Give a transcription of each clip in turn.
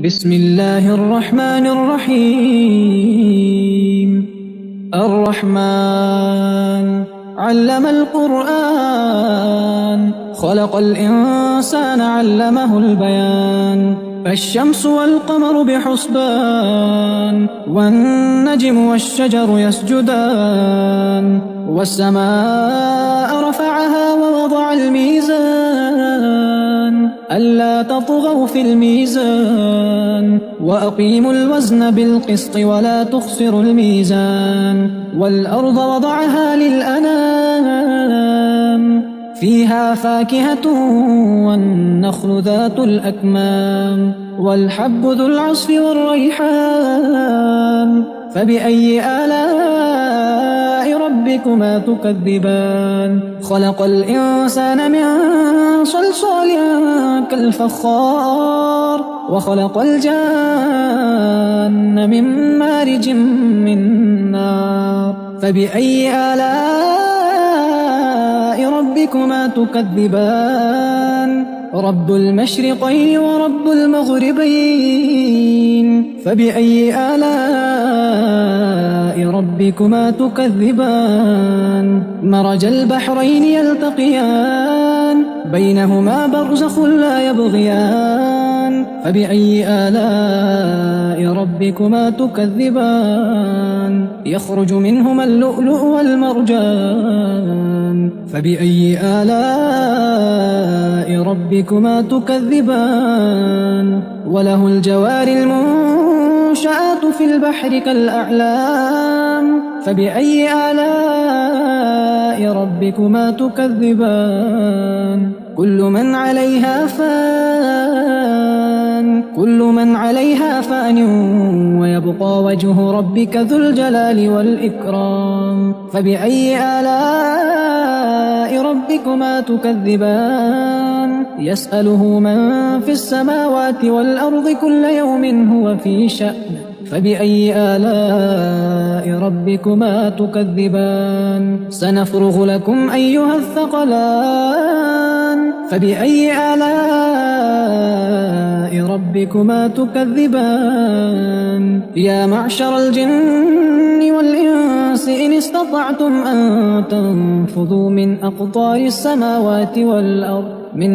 بسم الله الرحمن الرحيم. الرحمن علم القرآن، خلق الإنسان علمه البيان. الشمس والقمر بحسبان، والنجم والشجر يسجدان. والسماء رفعها ووضع الميزان، ألا تطغوا في الميزان، وأقيموا الوزن بالقسط ولا تخسروا الميزان. والأرض وضعها للأنام، فيها فاكهة والنخل ذات الأكمام، والحب ذو العصف والريحان. فبأي آلاء ربكما تكذبان؟ خلق الإنسان من صلصال كالفخار، وخلق الجان من مارج من نار. فبأي آلاء ربكما تكذبان؟ رب المشرقين ورب المغربين. فبأي آلاء ربكما تكذبان؟ مرج البحرين يلتقيان، بينهما برزخ لا يبغيان. فبأي آلاء ربكما تكذبان؟ يخرج منهما اللؤلؤ والمرجان. فبأي آلاء ربكما تكذبان؟ وله الجوار المنشآت في البحر كالأعلام. فبأي آلاء ربكما تكذبان؟ كل من عليها فان، كل من عليها فان، ويبقى وجه ربك ذو الجلال والإكرام. فبأي آلاء ربكما تكذبان؟ يسأله من في السماوات والأرض كل يوم هو في شأن. فبأي آلاء ربكما تكذبان؟ سنفرغ لكم أيها الثقلان. فبأي آلاء ربكما تكذبان؟ يا معشر الجن والإنس إن استطعتم أن تنفذوا من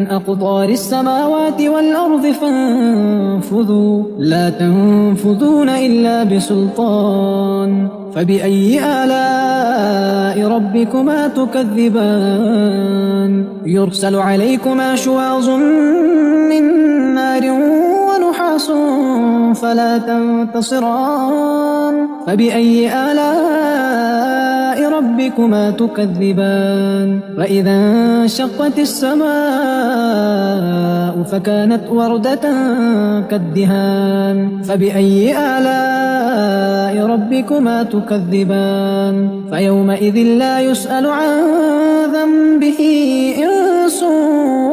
أقطار السماوات والأرض فانفذوا، لا تنفذون إلا بسلطان. فبأي آلاء ربكما تكذبان؟ يرسل عليكما شواظ من نار ونحاس فلا تنتصران. فبأي آلاء ربكما تكذبان؟ وإذا انشقت السماء فكانت وردة كالدهان. فبأي آلاء ربكما تكذبان؟ فيومئذ لا يسأل عن ذنبه إنس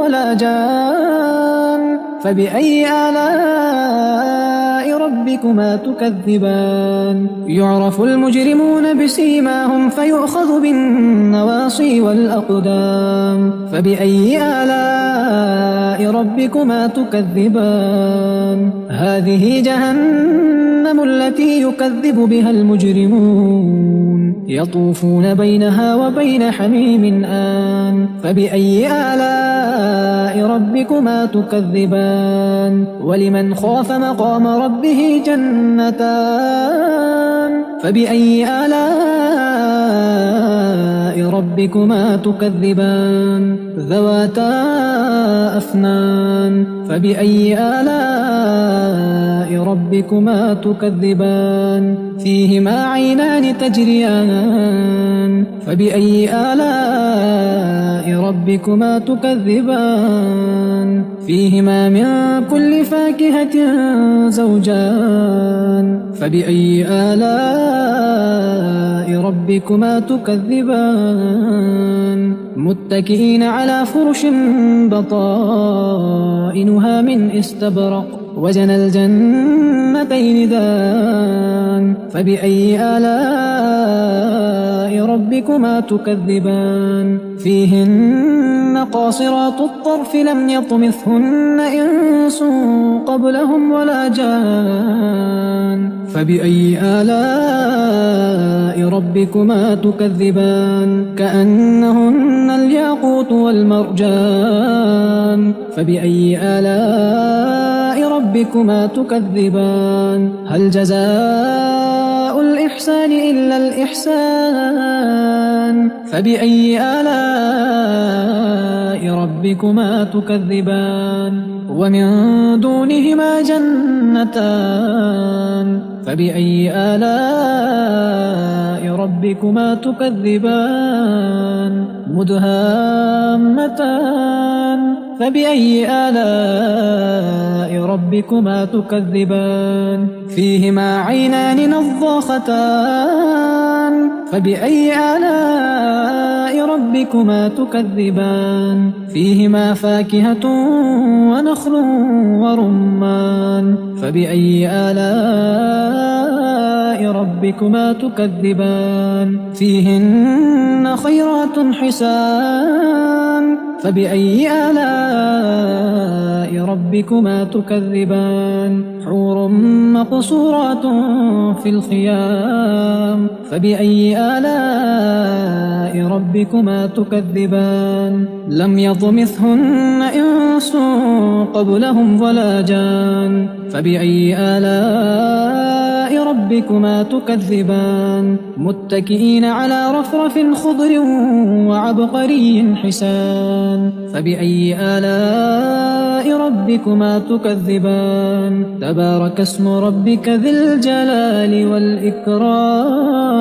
ولا جان. فبأي آلاء ربكما تكذبان؟ يعرف المجرمون بسيماهم فيؤخذ بالنواصي والأقدام. فبأي آلاء ربكما تكذبان؟ هذه جهنم التي يكذب بها المجرمون، يطوفون بينها وبين حميم آن. فبأي آلاء ربكما تكذبان؟ ولمن خاف مقام ربه جنتان. فبأي آلاء ربكما تكذبان؟ ذواتا أفنان. فبأي آلاء ربكما تكذبان؟ فيهما عينان تجريان. فبأي آلاء ربكما تكذبان؟ فيهما من كل فاكهة زوجان. فبأي آلاء ربكما تكذبان؟ متكئين على فرش بطائنها من استبرق، وجنى الجنتين دان فبأي آلاء ربكما تكذبان فيهن قاصرات الطرف لم يطمثهن إنس قبلهم ولا جان فبأي آلاء ربكما تكذبان كأنهن الياقوت والمرجان فبأي آلاء ربكما تكذبان هل جزاء الإحسان إلا الإحسان فبأي آلاء ربكما تكذبان ومن دونهما جنتان فبأي آلاء ربكما تكذبان مدهامتان فبأي آلاء ربكما تكذبان فيهما عينان نضاختان فبأي آلاء ربكما تكذبان فيهما فاكهة ونخل ورمان فبأي آلاء ربكما تكذبان فيهن خيرات حسان فبأي آلاء ربكما تكذبان حور مقصورات في الخيام فبأي آلاء ربكما تكذبان لم يطمثهن إنس قبلهم ولا جان فبأي آلاء ربكما تكذبان متكئين على رفرف خضر وعبقري حسان فبأي آلاء ربكما تكذبان تبارك اسم ربك ذي الجلال والإكرام